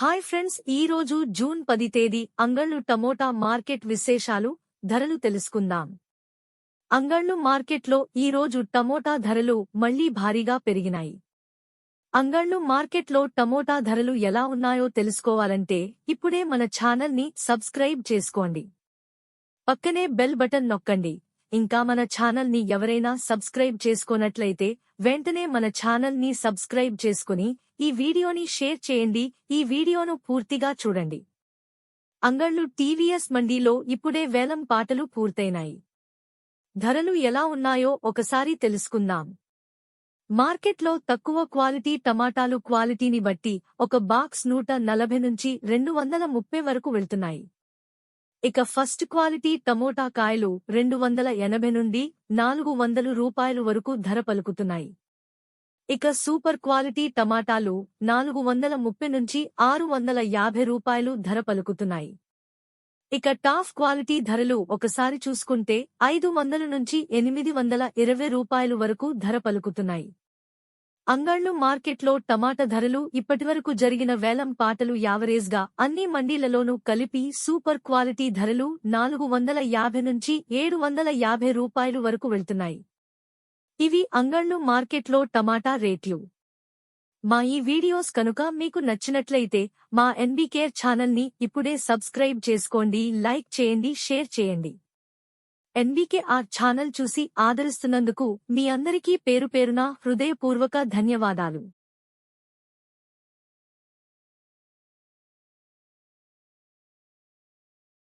Hi friends, ఈ రోజు June 10 తేదీ అంగళ్ళు టమోటా మార్కెట్ విశేషాలు, ధరలు తెలుసుకుందాం. అంగళ్ళు మార్కెట్లో ఈ రోజు టమోటా ధరలు మళ్లీ భారీగా పెరిగినాయి. అంగళ్ళు మార్కెట్లో టమోటా ధరలు ఎలా ఉన్నాయో తెలుసుకోవాలంటే ఇప్పుడే మన ఛానల్ని సబ్స్క్రైబ్ చేసుకోండి. పక్కనే బెల్ బటన్ నొక్కండి. ఇంకా మన ఛానల్ని ఎవరైనా సబ్స్క్రైబ్ చేసుకోనట్లయితే వెంటనే మన ఛానల్ని సబ్స్క్రైబ్ చేసుకుని ఈ వీడియోని షేర్ చేయండి. ఈ వీడియోను పూర్తిగా చూడండి. అంగళ్ళు టీవీఎస్ మండీలో ఇప్పుడే వేలం పాటలు పూర్తయినాయి. ధరలు ఎలా ఉన్నాయో ఒకసారి తెలుసుకుందాం. మార్కెట్లో తక్కువ క్వాలిటీ టమాటాలు క్వాలిటీని బట్టి ఒక బాక్స్ 140 నుంచి 230 వరకు వెళ్తున్నాయి. ఇక ఫస్ట్ క్వాలిటీ టమోటా కాయలు 280 నుండి 400 రూపాయలు వరకు ధర పలుకుతున్నాయి. ఇక సూపర్ క్వాలిటీ టమాటాలు 430 నుంచి 650 రూపాయలు ధర పలుకుతున్నాయి. ఇక టాప్ క్వాలిటీ ధరలు ఒకసారి చూసుకుంటే 500 నుంచి 820 రూపాయలు వరకు ధర పలుకుతున్నాయి. అంగళ్ళు మార్కెట్లో టమాటా ధరలు ఇప్పటివరకు జరిగిన వేలం పాటలు యావరేజ్గా అన్ని మండీలలోనూ కలిపి సూపర్ క్వాలిటీ ధరలు 450 నుంచి 750 రూపాయలు వరకు వెళ్తున్నాయి. ఇవి అంగళ్ళు మార్కెట్లో టమాటా రేట్లు. మా ఈ వీడియోస్ కనుక మీకు నచ్చినట్లయితే మా ఎన్బీకేర్ ఛానల్ని ఇప్పుడే సబ్స్క్రైబ్ చేసుకోండి, లైక్ చేయండి, షేర్ చేయండి. ఎన్బీకేఆర్ ఛానల్ చూసి ఆదరిస్తున్నందుకు మీ అందరికీ పేరుపేరున హృదయపూర్వక ధన్యవాదాలు.